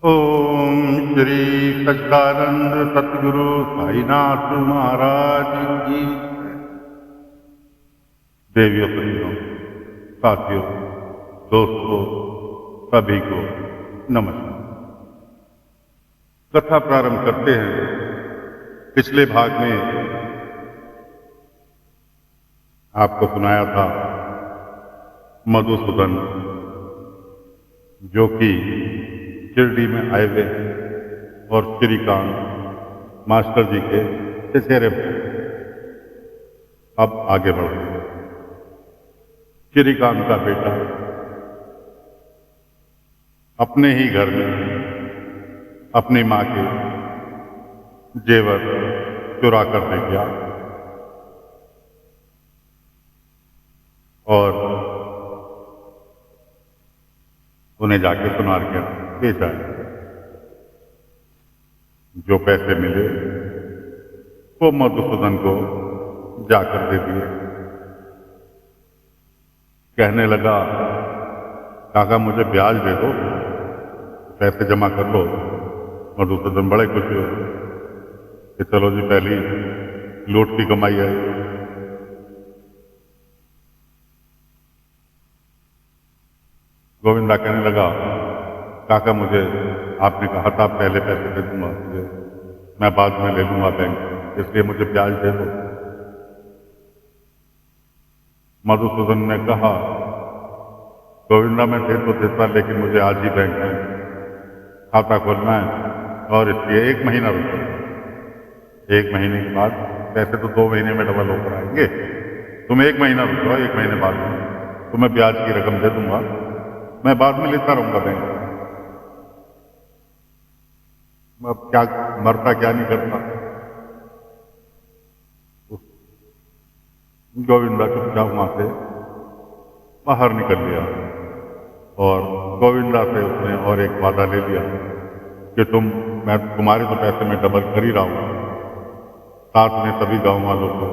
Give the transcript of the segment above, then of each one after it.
ओम श्री सच्चिदानंद सतगुरु साईनाथ महाराज की देवियों सज्जनों, साथियों, दोस्तों, सभी को नमस्कार। कथा प्रारंभ करते हैं। पिछले भाग में आपको सुनाया था मधुसूदन जो कि शिरडी में आए हुए और श्रीकांत मास्टर जी के चचेरे भाई। अब आगे बढ़ते हैं। श्रीकांत का बेटा अपने ही घर में अपनी मां के जेवर चुरा कर ले गया और उन्हें जाके सुनार के बेचा। जो पैसे मिले वो मधुसूदन को जाकर दे दिए। कहने लगा, काका मुझे ब्याज दे दो, पैसे जमा कर लो। मधुसूदन बड़े खुश हुए कि चलो जी, पहली लूट की कमाई है। गोविंदा कहने लगा, काका मुझे आपने कहा था पहले पैसे दे दूंगा, मैं बाद में ले लूंगा बैंक, इसलिए मुझे ब्याज दे दो। मधुसूदन ने कहा, गोविंदा मैं दे तो देता, लेकिन मुझे आज ही बैंक में खाता खोलना है और इसलिए 1 महीना रुको। 1 महीने के बाद पैसे तो 2 महीने में डबल होकर आएंगे। तुम 1 महीना रुको, 1 महीने बाद में तुम्हें ब्याज की रकम दे दूंगा, मैं बाद में लेता रहूंगा बैंक। अब क्या मरता क्या नहीं करता। गोविंदा चुपचाप वहां से बाहर निकल गया और गोविंदा से उसने और एक वादा ले लिया कि मैं तुम्हारे तो पैसे में डबल कर ही रहा हूं, साथ में सभी गांव वालों को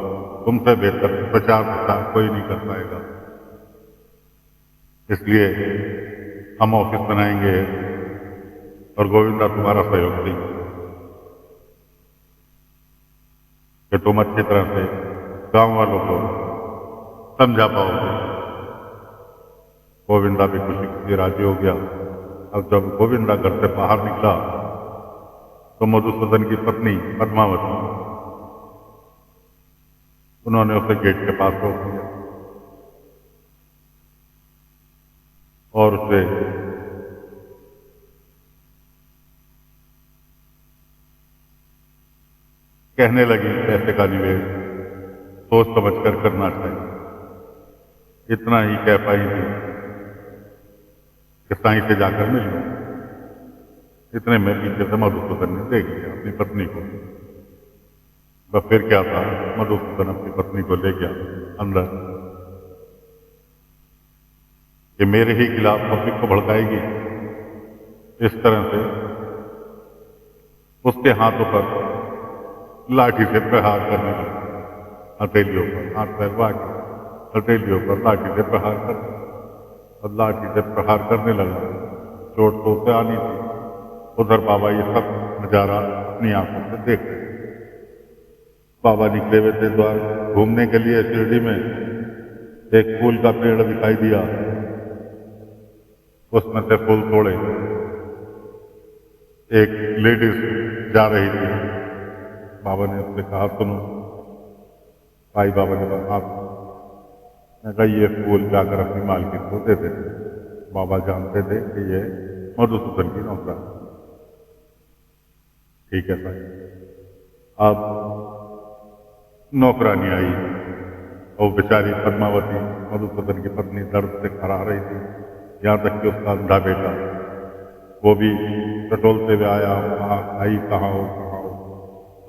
तुमसे बेहतर प्रचार प्रसार कोई नहीं कर पाएगा, इसलिए हम ऑफिस बनाएंगे और गोविंदा तुम्हारा सहयोग देंगे कि तुम अच्छी तरह से गांव वालों को समझा पाओगे। गोविंदा भी खुशी खुशी राजी हो गया। अब जब गोविंदा घर से बाहर निकला तो मधुसूदन की पत्नी पद्मावती, उन्होंने उसे गेट के पास रोक दिया और उसे कहने लगी, पैसे का निवेश सोच समझ कर करना चाहिए। इतना ही कह पाई थी कि साईं से जाकर मिल लो। इतने में पीछे से मधुसूदन ने देख लिया अपनी पत्नी को। बस फिर क्या था, मधुसूदन अपनी पत्नी को ले गया अंदर कि मेरे ही खिलाफ पब्लिक को भड़काएगी। इस तरह से उसके हाथों पर लाठी से प्रहार करने लगा। हथेलियों पर हाथ फैलवा के हथेलियों पर लाठी से प्रहार कर और लाठी से प्रहार करने लगा। चोट तो उसे आनी थी। उधर बाबा ये सब नजारा अपनी आंखों से देख रहे। बाबा निकले हुए थे द्वार घूमने के लिए। शिरडी में एक फूल का पेड़ दिखाई दिया, उसमें से फूल तोड़े। एक लेडीज जा रही थी। बाबा ने उससे कहा, सुनो। भाई बाबा ने कहा, मैं कहा ये फूल जाकर अपनी मालकिन को दे दे। बाबा जानते थे कि ये मधुसूदन की नौकरा। ठीक है भाई। अब नौकरानी आई और बेचारी पद्मावती मधुसूदन की पत्नी दर्द से खरा रही थी। यहां तक कि उसका अंधा बेटा वो भी टटोलते हुए आया, कहा, आई कहाँ हो कहाँ हो।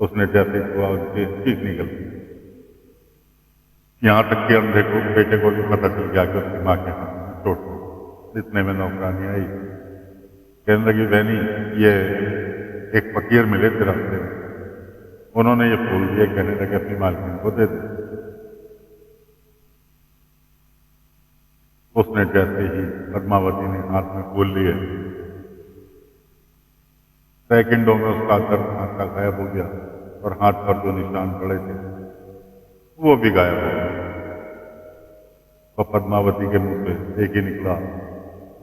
उसने जैसे हुआ उनकी चीख निकल गई। यहां तक कि अंधे को बेटे को भी पता चल गया कि उसकी मां के हाथ में चोट है। इतने में नौकरानी आई, कहने लगी, बहनी ये एक फकीर मिले थे रास्ते में, उन्होंने ये फूल दिए, कहने लगे अपनी मालकिन को दे दे। उसने जैसे ही पद्मावती ने हाथ में फूल लिए, सेकंडों में उसका दर्द हाथ का गायब हो गया और हाथ पर जो निशान पड़े थे वो भी गायब हो गए। तो पद्मावती के मुंह से एक ही निकला,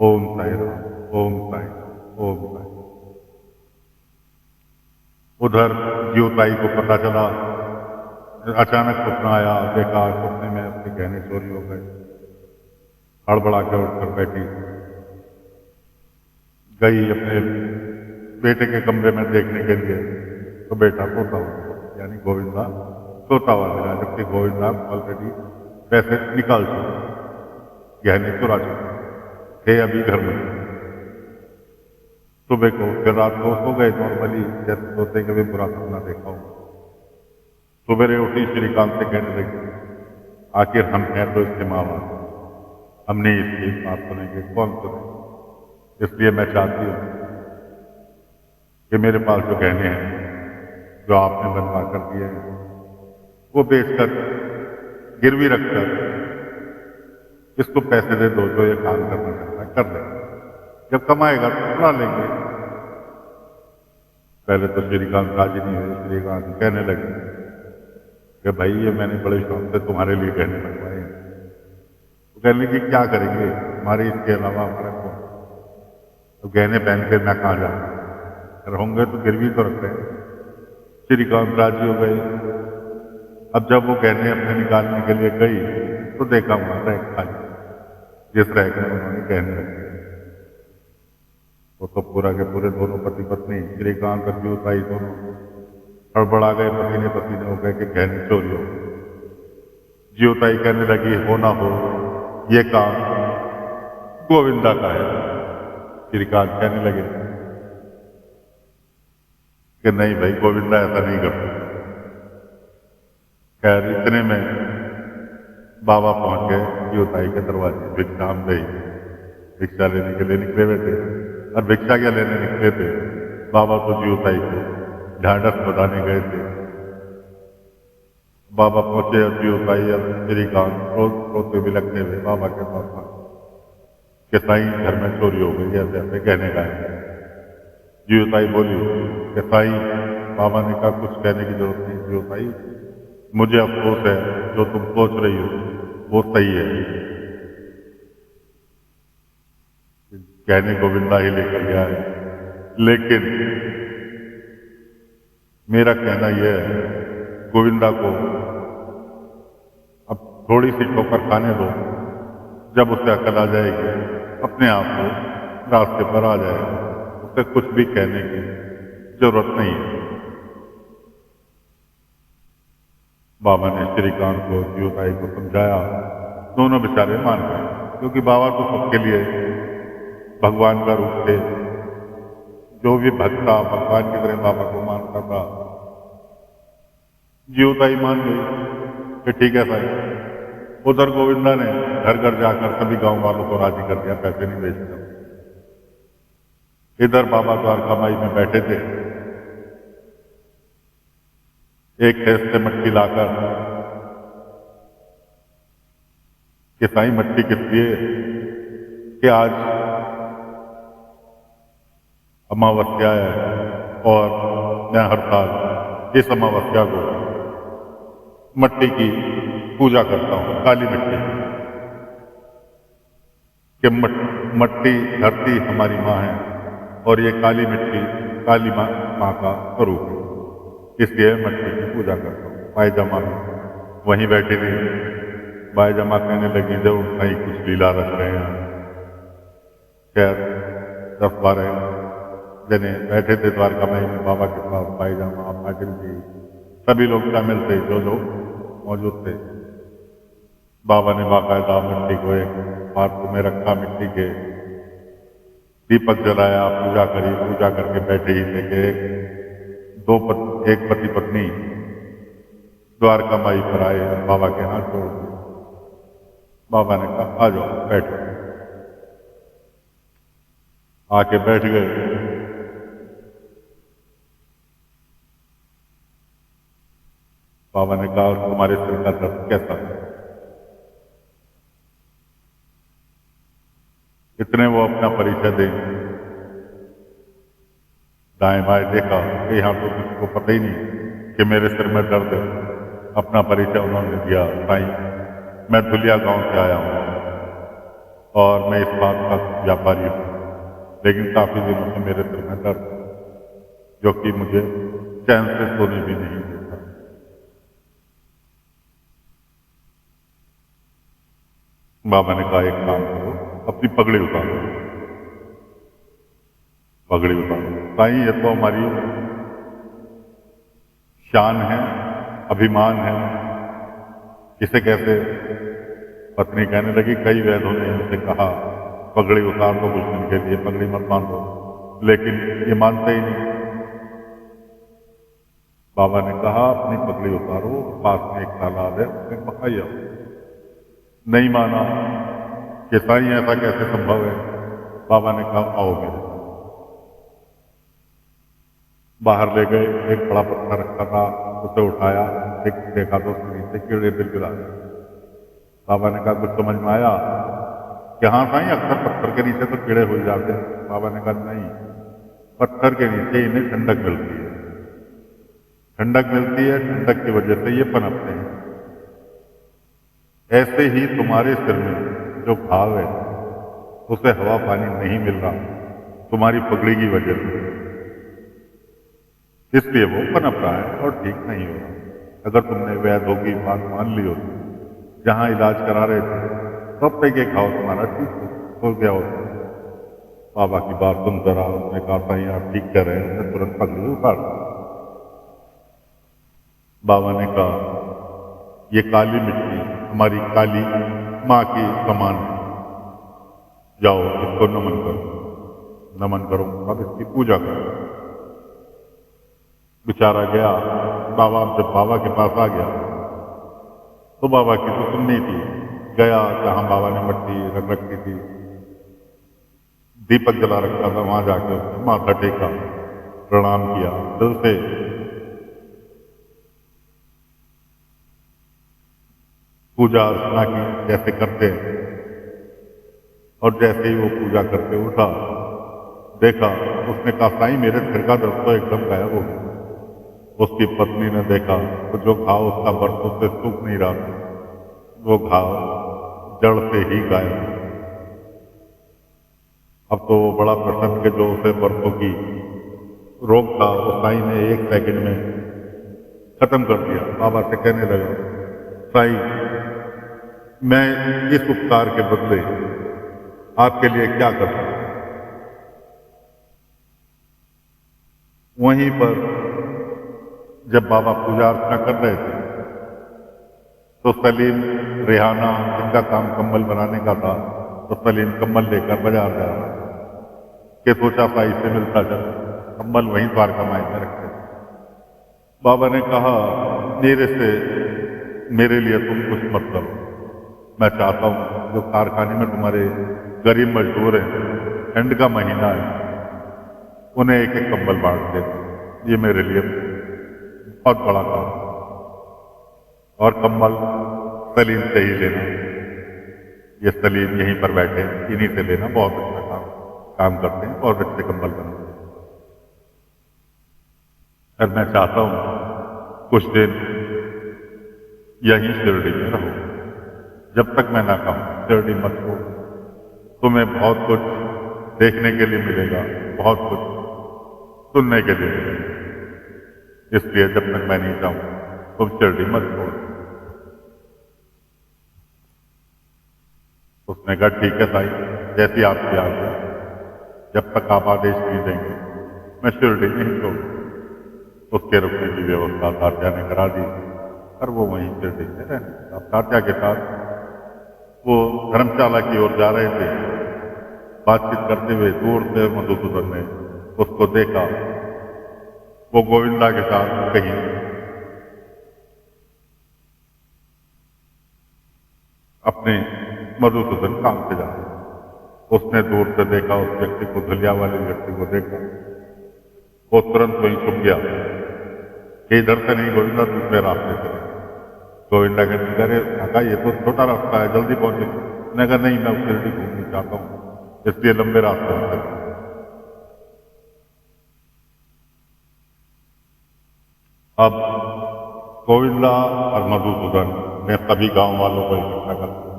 ओम साई राम, ओम साई राम, ओम साई। उधर ज्योताई को पता चला, अचानक सपना आया, देखा सपने में उसके गहने चोरी हो गए। हड़बड़ा के उठकर बैठी, गई अपने बेटे के कमरे में देखने के लिए, तो बेटा सोता हुआ मिला, यानी गोविंदा सोता हुआ मिला, जबकि गोविंदा ऑलरेडी पैसे निकाल चुके, गहने चुरा चुके थे अभी घर में। सुबह को फिर रात को सो गए नॉर्मली, जैसे सोते कभी बुरा सपना देखा हो। सुबह उठी, श्रीकांत से कहने लगी, आखिर हम हैं तो इसके माँ बाप, हमने इसकी बात सुनेंगे, कौन सुने। इसलिए मैं चाहती हूँ कि मेरे पास जो गहने हैं जो आपने बनवा कर दिए हैं वो बेचकर, गिरवी रखकर इसको पैसे दे दो, जो ये काम करना चाहता है कर ले, जब कमाएगा तो उड़ा लेंगे। पहले तो श्रीकांत राजी नहीं हुए। श्रीकांत कहने लगे कि भाई ये मैंने बड़े शौक से तुम्हारे लिए गहने बनवाए हैं, तो कहने लगी क्या करेंगे हमारे इसके अलावा हमारे को, तो गहने पहन के मैं कहाँ जाऊँ, होंगे तो गिरवी तो रख रहे हैं। श्रीकांत राजी हो गए। अब जब वो गहने अपने निकालने के लिए गई तो देखा वहां रैक खाली, जिस रैक में उन्होंने गहने रखे। वो तो पूरा के पूरे दोनों पति पत्नी श्रीकांत और ज्योताई दोनों हड़बड़ा गए, पसीने पसीने हो गए कि गहने चोरी हो गए। ज्योताई कहने लगी, हो ना हो ये काम गोविंदा का है। श्रीकांत कहने लगे कि नहीं भाई, गोविंदा ऐसा नहीं कर सकता। खैर इतने में बाबा पहुंच गए ज्योताई के दरवाजे, भिक्षा हम गई, भिक्षा लेने के लिए निकले हुए थे। और भिक्षा क्या लेने निकले थे, बाबा तो ज्योताई को ढांढस बधाने गए थे। बाबा पहुंचे और ज्योताई और श्रीकांत रोते भी लगते हुए बाबा के पास कि साईं घर में चोरी हो गई, ऐसे ऐसे कहने गाए। ज्योताई बोली कि साईं, बाबा ने कहा कुछ कहने की जरूरत नहीं। ज्योताई, मुझे अफसोस है, जो तुम सोच रही हो वो सही है, कहने गोविंदा ही लेकर गया है, लेकिन मेरा कहना यह है, गोविंदा को अब थोड़ी सी ठोकर खाने दो, जब उसे अकल आ जाएगी अपने आप को रास्ते पर आ जाएगा, उसे कुछ भी कहने की जरूरत नहीं है। बाबा ने श्रीकांत को ज्योताई को समझाया, दोनों बेचारे मान गए, क्योंकि बाबा तो सबके लिए भगवान का रूप थे। जो भी भक्त था भगवान की तरह बाबा को मानता था। ज्योताई मान गई कि ठीक है भाई। उधर गोविंदा ने घर घर जाकर सभी गांव वालों को राजी कर दिया, पैसे नहीं बेचता। इधर बाबा द्वारका माई में बैठे थे, एक खेत से मट्टी लाकर कि साईं मट्टी किस लिए, कि आज अमावस्या है और मैं हर साल इस अमावस्या को मट्टी की पूजा करता हूँ, काली मिट्टी कि मट्टी धरती हमारी माँ है और ये काली मिट्टी काली माँ का स्वरूप है, इसलिए मट्टी की पूजा करता हूँ। पायजामा में वहीं बैठी थी, पायजामा कहने लगी, जरूर भाई कुछ लीला रख रहे हैं। खैर 10-12 जने बैठे थे द्वारका माई में बाबा के पास, पायजामा पाटिल जी सभी लोग शामिल थे जो लोग मौजूद थे। बाबा ने बाकायदा मिट्टी को एक पात्र में रखा, मिट्टी के दीपक जलाया, पूजा करी। पूजा करके बैठे ही थे कि एक पति पत्नी द्वारका माई पर आए और बाबा के हाथ जोड़ दिए। बाबा ने कहा आ जाओ बैठो, आके बैठ गए। बाबा ने कहा तुम्हारे सिर का दर्द कैसा है। इतने वो अपना परिचय दें। दाएं बाएं देखा कि यहाँ तो किसी को पता ही नहीं कि मेरे सिर में दर्द है। अपना परिचय उन्होंने दिया, साईं मैं धुलिया गांव से आया हूँ और मैं इस बात का व्यापारी हूँ, लेकिन काफी दिनों से मेरे सिर में दर्द है, जो कि मुझे चैन से सोने भी नहीं देता। बाबा ने कहा एक काम करो, अपनी पगड़ी उतारो। पगड़ी उतारो। साईं ये तो हमारी शान है, अभिमान है, इसे कैसे? पत्नी कहने लगी कई वैद्यों ने इनसे कहा पगड़ी उतार दो कुछ दिन के लिए, पगड़ी मत बांधो, लेकिन ये मानते ही नहीं। बाबा ने कहा अपनी पगड़ी उतारो, पास में एक तालाब है उसमें बहाई आओ। नहीं माना कि साईं ऐसा कैसे संभव है। बाबा ने कहा आओ मेरे साथ। बाहर ले गए, एक बड़ा पत्थर रखा था, उसे उठाया, एक देखा तो उसके नीचे कीड़े बिलबिला गए। बाबा ने कहा कुछ समझ में आया कि हाँ साईं अक्सर पत्थर के नीचे तो कीड़े हो जाते हैं। बाबा ने कहा नहीं, पत्थर के नीचे इन्हें ठंडक मिलती है, ठंडक मिलती है, ठंडक की वजह से ये पनपते हैं। ऐसे ही तुम्हारे सिर में जो घाव है उसे हवा पानी नहीं मिल रहा तुम्हारी पगड़ी की वजह से, इसलिए वो पनप रहा है और ठीक नहीं हो रहा। अगर तुमने वैद्यों की बात मान ली होती, जहां इलाज करा रहे थे तब तक ये घाव तुम्हारा ठीक हो गया होता। बाबा की बात सुनकर उसने कहा साईं आप ठीक कह रहे हैं, उसने तुरंत पगड़ी उतार दी। बाबा ने कहा ये काली मिट्टी हमारी काली माँ की समान है, जाओ इसको नमन करो। नमन करो अब इसकी पूजा करो। बेचारा गया, जब बाबा के पास आ गया तो बाबा की तो सुननी थी। गया जहां बाबा ने मट्टी रख रखी थी, दीपक जला रखा था, वहां जाके उसने माथा टेका, प्रणाम किया दिल से। पूजा अर्चना की जैसे करते हैं, और जैसे ही वो पूजा करके उठा, देखा उसने कहा साईं मेरे सिर का दर्द तो एकदम गायब हो गया। उसकी पत्नी ने देखा तो जो घाव उसका बरसों से सूख नहीं रहा था, वो घाव जड़ से ही गायब। अब तो वो बड़ा प्रसन्न के जो उसे बरसों की रोग था वो साईं ने 1 सेकंड में खत्म कर दिया। बाबा से कहने लगा साईं मैं इस उपकार के बदले आपके लिए क्या कर सकता हूं? वहीं पर जब बाबा पूजा अर्चना कर रहे थे तो सलीम रेहाना जिनका काम कम्बल बनाने का था, तो सलीम कम्बल लेकर बाजार जा रहा कि सोचा साईं से मिलता चला, कम्बल वहीं द्वारका माई में रखे। बाबा ने कहा मेरे लिए तुम कुछ मत करो, मैं चाहता हूं जो कारखाने में तुम्हारे गरीब मजदूर हैं, ठंड का महीना है, उन्हें एक एक कम्बल बांट दे। ये मेरे लिए बहुत बड़ा काम, और कम्बल सलीम से ही लेना। ये सलीम यहीं पर बैठे, इन्हीं से लेना, बहुत अच्छा काम करते हैं, बहुत अच्छे कम्बल बनाते हैं। और मैं चाहता हूं कुछ दिन यहीं शिरडी में रहो, जब तक मैं ना कहूं शिरडी मत हो। तुम्हें बहुत कुछ देखने के लिए मिलेगा, बहुत कुछ सुनने के लिए मिलेगा, इसलिए जब तक मैं नहीं जाऊं तुम शिरडी मत छोड़। उसने कहा ठीक है साईं, जैसी आपकी आज्ञा, जब तक आप आदेश नहीं देंगे मैं शिरडी नहीं छोड़ू। उसके रुकने की व्यवस्था तात्या ने करा दी और वो वहीं शिरडी में रहने लगा। तात्या के साथ वो धर्मशाला की ओर जा रहे थे, बातचीत करते हुए दूर से मधुसूदन ने उसको देखा, वो गोविंदा के साथ कहीं अपने मधुसूदन काम से जा रहे। उसने दूर से देखा उस व्यक्ति को, धुलिया वाले व्यक्ति को देखा, वो तुरंत वहीं छुप गया कि इधर से नहीं गोविंदा, दूसरे रास्ते से। गोविंदा के अरे काका ये तो छोटा रास्ता है, जल्दी पहुंचे। मैंने कहा नहीं, मैं शिरडी घूमना चाहता हूँ, इसलिए लंबे रास्ते से। अब गोविंदा और मधुसूदन ने सभी गांव वालों को इकट्ठा कर दिया।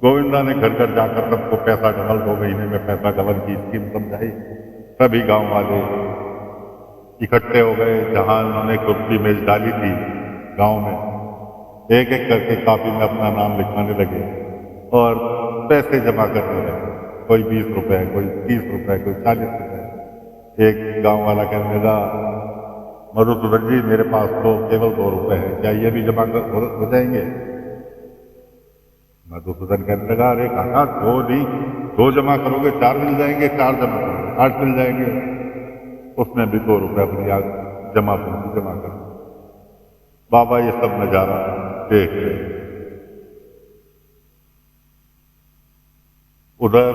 गोविंदा ने घर घर जाकर सबको पैसा डबल 2 महीने में पैसा डबल की स्कीम समझाई। सभी गांव वाले इकट्ठे हो गए। जहां उन्होंने कुर्सी मेज डाली थी गांव में, एक एक करके कापी में अपना नाम लिखवाने लगे और पैसे जमा करने लगे। कोई 20 रुपए, कोई 30 रुपए, कोई 40 रुपए। एक गांव वाला कहने लगा, मधुसूदन जी मेरे पास तो केवल 2 रुपए है, क्या ये भी जमा हो जाएंगे? मधुसूदन कहने लगा, अरे काका 2 नहीं, 2 जमा करोगे 4 मिल जाएंगे, 4 जमा करोगे 8 मिल जाएंगे। उसने भी 2 रुपए अपनी जमा पूंजी जमा कर दी। बाबा ये सब नजारा देख रहे। उधर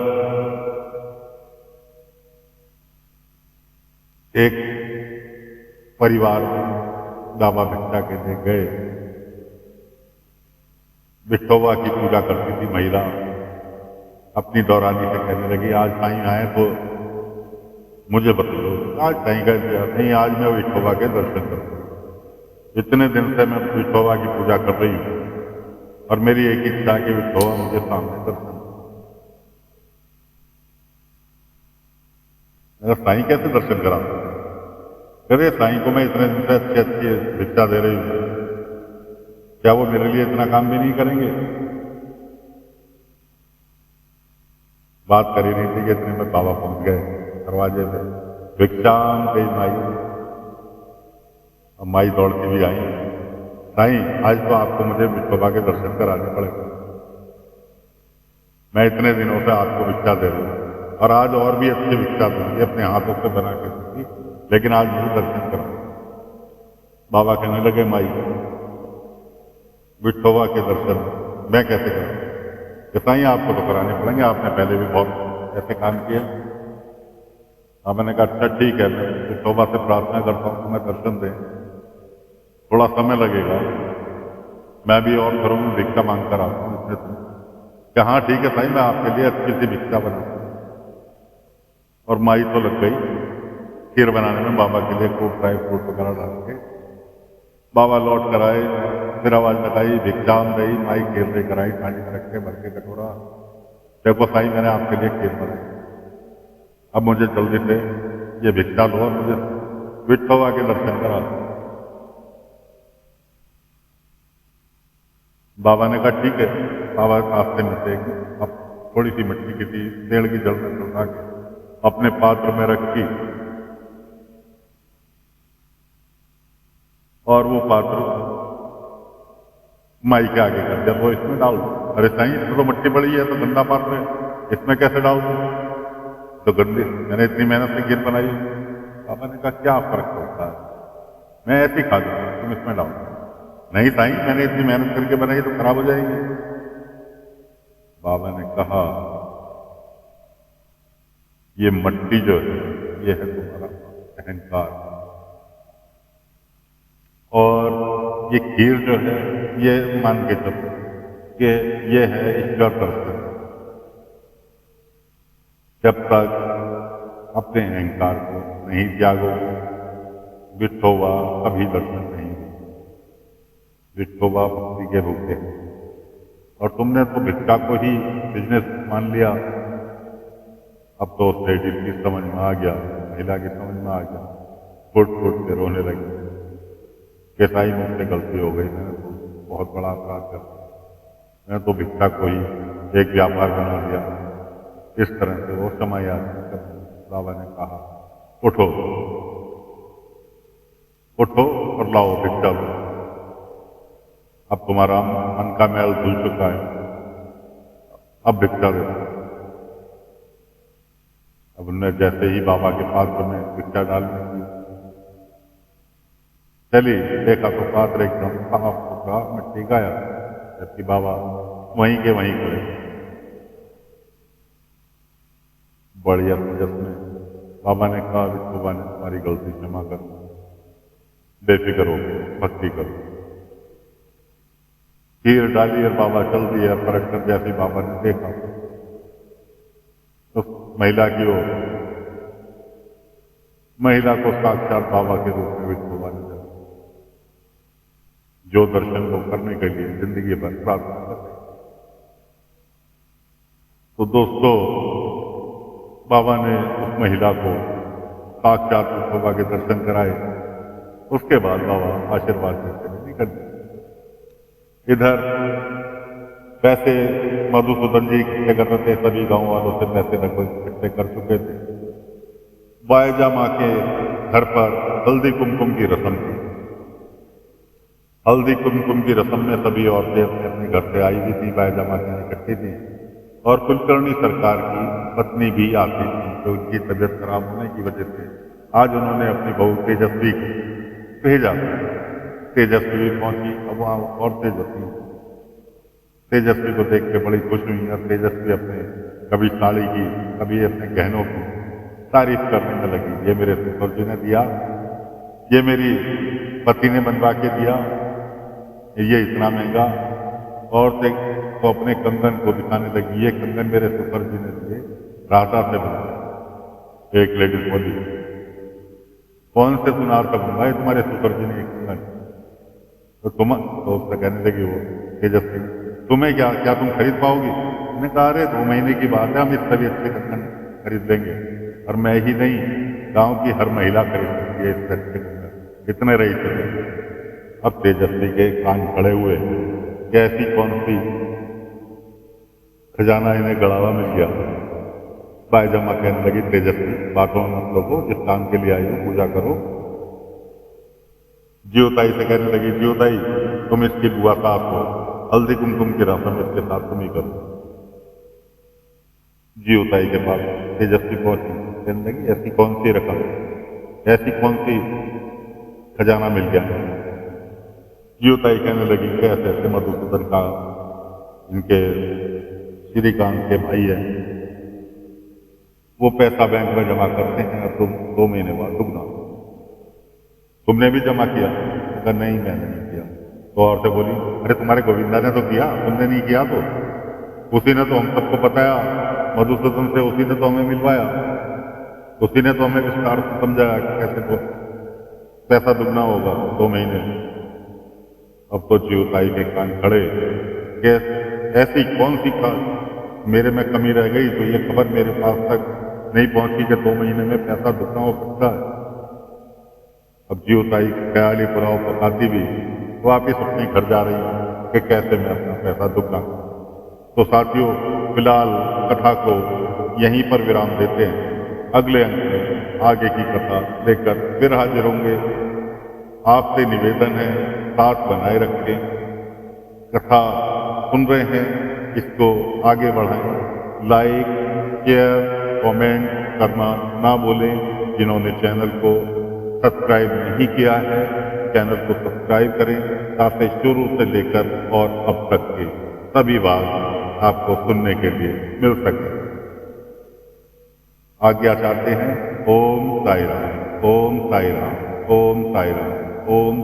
एक परिवार बाबा भिक्षा के लिए गए। विठोबा की पूजा करती थी महिला। अपनी दौरानी से कहने लगी, आज साईं आए तो मुझे बता दो। आज साईं कह दिया, नहीं आज मैं विठोबा के दर्शन करूंगा। इतने दिन से मैं विठोबा की पूजा कर रही हूँ और मेरी एक इच्छा है कि विठोबा मुझे सामने दर्शन। मेरा साईं कैसे दर्शन करा? अरे साईं को मैं इतने दिन से अच्छी अच्छी भिक्षा दे रही हूँ, क्या वो मेरे लिए इतना काम भी नहीं करेंगे? बात कर ही नहीं थी कि इतने में बाबा पहुंच गए दरवाजे पे। भिक्षाम गई माई। अब माई दौड़ती भी आई, साईं आज तो आपको मुझे विठोबा के दर्शन कराने पड़ेंगे। मैं इतने दिनों से आपको भिक्षा दे रही हूँ और आज और भी अच्छी भिक्षा दूंगी, अपने हाथों से बना के दूंगी, लेकिन आज मुझे दर्शन कराओ। बाबा कहने लगे, माई विठोबा के दर्शन मैं कैसे करूं? कि साईं आपको तो कराने पड़ेंगे, आपने पहले भी बहुत ऐसे काम किए। हाँ, मैंने कहा अच्छा ठीक है, मैं विठोबा से प्रार्थना करता हूँ कि मैं दर्शन दें, थोड़ा समय लगेगा, मैं भी और घरों में भिक्षा मांग कर आता हूँ इसमें तुम। कि हाँ ठीक है साईं, मैं आपके लिए अच्छी सी भिक्षा बनाता हूँ। और माई तो लग गई खीर बनाने में, बाबा के लिए खूब ड्राई फ्रूट वगैरह डाल के। बाबा लौट कर आए, फिर आवाज लगाई, भिक्षाम गई। माई खीर लेकर आई, थाली में रख के भर के कटोरा। देखो साईं मैंने आपके लिए खीर बनाई, अब मुझे जल्दी से ये भिक्षा लो और मुझे विठोबा के दर्शन करा दो। बाबा ने कहा ठीक है। बाबा रास्ते में से अब थोड़ी सी मिट्टी की थी, पेड़ की जड़ में चढ़ा के अपने पात्र में रखी और वो पात्र माई के आगे कर दिया, वो इसमें डाल दो। अरे साईं इसमें तो मिट्टी पड़ी है, तो गंदा पात्र है, इसमें कैसे डाल दो? तो गंदी, मैंने इतनी मेहनत से खीर बनाई। बाबा ने कहा क्या फर्क पड़ता है, मैं ऐसी खा दूंगा, तुम इसमें डाल दो। नहीं साईं मैंने इतनी मेहनत करके बनाई तो खराब हो जाएगी। बाबा ने कहा ये मट्टी जो है ये है तुम्हारा अहंकार, और ये खीर जो है ये मान के चलो कि ये है ईश्वर दर्शन। जब तक अपने अहंकार को नहीं त्यागोगे, विठोबा कभी दर्शन नहीं देगा। विठोबा भक्ति के भूखे हैं और तुमने तो भिक्षा को ही बिजनेस मान लिया। अब तो लेडीज की समझ में आ गया, महिला की समझ में आ गया, फुट फुट के रोने लगी कि साईं मुझसे गलती हो गई, मैंने तो बहुत बड़ा अपराध कर दिया, मैंने तो भिक्षा को ही एक व्यापार बना दिया। इस तरह से वो समय याद कर बाबा ने कहा उठो उठो और लाओ भिक्षा लो, अब तुम्हारा मन का मैल धुल चुका है, अब भिक्षा दो। अब उन्होंने जैसे ही बाबा के पात्र में भिक्षा डालने की चली, देखा तो पात्र एकदम साफ सुथरा मिट्टी गाया, जबकि बाबा वहीं के वहीं खड़े। बड़ी असमंजस में बाबा ने कहा, विठोबा ने तुम्हारी गलती क्षमा कर, बेफिक्र हो गए, भक्ति करो। खीर डाली और बाबा चल दिए। और परख कर जैसे बाबा ने देखा तो महिला की ओर, महिला को साक्षात बाबा के रूप में विठोबा ने देखा। जो दर्शन वो करने के लिए जिंदगी भर प्रार्थना करते हैं। तो दोस्तों, बाबा ने उस महिला को साक्षात विठोबा के दर्शन कराए। उसके बाद बाबा आशीर्वाद देते हुए निकल गए। इधर वैसे मधुसूदन जी इकट्ठे कर रहे थे, सभी गांव वालों से पैसे लगभग इकट्ठे कर चुके थे। बायजा माँ के घर पर हल्दी कुमकुम की रस्म थी। हल्दी कुमकुम की रस्म में सभी औरतें अपने अपने घर से आई हुई थी, बायजा माँ के यहाँ इकट्ठी थी। और कुलकर्णी सरकार की पत्नी भी आती थी, तो उनकी तबीयत खराब होने की वजह से आज उन्होंने अपनी बहू तेजस्वी को भेजा। तेजस्वी भी पहुंची। अब वहाँ और तेजस्वी को देख के बड़ी खुश हुई और तेजस्वी अपने कभी साड़ी की कभी अपने गहनों की तारीफ करने में लगी। ये मेरे ससुर जी ने दिया, ये मेरी पति ने बनवा के दिया, ये इतना महंगा। और तो अपने कंगन को दिखाने लगी, ये कंगन मेरे ससुर जी ने दिए, राधा से बनवाए। एक लेडीज बोली, कौन से सुनार का बनवाए तुम्हारे ससुर जी ने एक कंगन? तो उससे कहने लगी वो तेजस्वी, तुम्हें क्या क्या तुम खरीद पाओगी? मैंने कहा अरे 2 महीने की बात है, हम इस तरह अच्छे कंगन खरीद लेंगे। और मैं ही नहीं, गांव की हर महिला खरीद सकती है इस अच्छे कंगन। इतने रही थे। अब तेजस्वी के कान खड़े हुए कि ऐसी कौन सी खजाना इन्हें गड़ावा मिल गया। बायजमा कहने लगी, तेजस्वी बातों में मत लोगो, जिस काम के लिए आई हो पूजा करो। जीवताई से कहने लगी, जीवताई तुम इसकी बुआ सास हो, हल्दी कुमकुम की रस्म इसके साथ तुम ही करो। जीवताई के पास तेजस्वी पहुंची, कहने लगी, ऐसी कौन सी रकम, ऐसी कौन सी खजाना मिल गया? जीवताई कहने लगी, कैसे ऐसे मधुसूदन का इनके श्रीकांत के भाई है, वो पैसा बैंक में जमा करते हैं और तुम 2 महीने बाद दुगना। तुमने भी जमा किया? अगर नहीं, मैंने नहीं किया। तो और से बोली, अरे तुम्हारे गोविंदा ने तो किया, तुमने नहीं किया तो उसी ने तो हम सबको बताया, मधुसूदन से उसी ने तो हमें मिलवाया, उसी ने तो हमें विस्तार से समझाया कि कैसे तो पैसा दुगना होगा 2 महीने। अब तो जीवताई के कान खड़े कि ऐसी कौन सी मेरे में कमी रह गई तो ये खबर मेरे पास तक नहीं पहुंची कि 2 महीने में पैसा दुगना हो सकता है। अब जीवताई ख्याली पुलाव पकाती भी वापिस अपने घर जा रही है कि कैसे मैं अपना पैसा दुगना। तो साथियों, फिलहाल कथा को यहीं पर विराम देते हैं। अगले अंक में आगे की कथा लेकर फिर हाजिर होंगे। आपसे निवेदन है, साथ बनाए रखें। कथा सुन रहे हैं, इसको आगे बढ़ाएं। लाइक, शेयर, कमेंट करना ना भूलें। जिन्होंने चैनल को सब्सक्राइब नहीं किया है, चैनल को सब्सक्राइब करें ताकि शुरू से लेकर और अब तक के सभी बात आपको सुनने के लिए मिल सके। आज्ञा चाहते हैं। ओम साई राम, ओम साई राम, ओम साई राम, ओम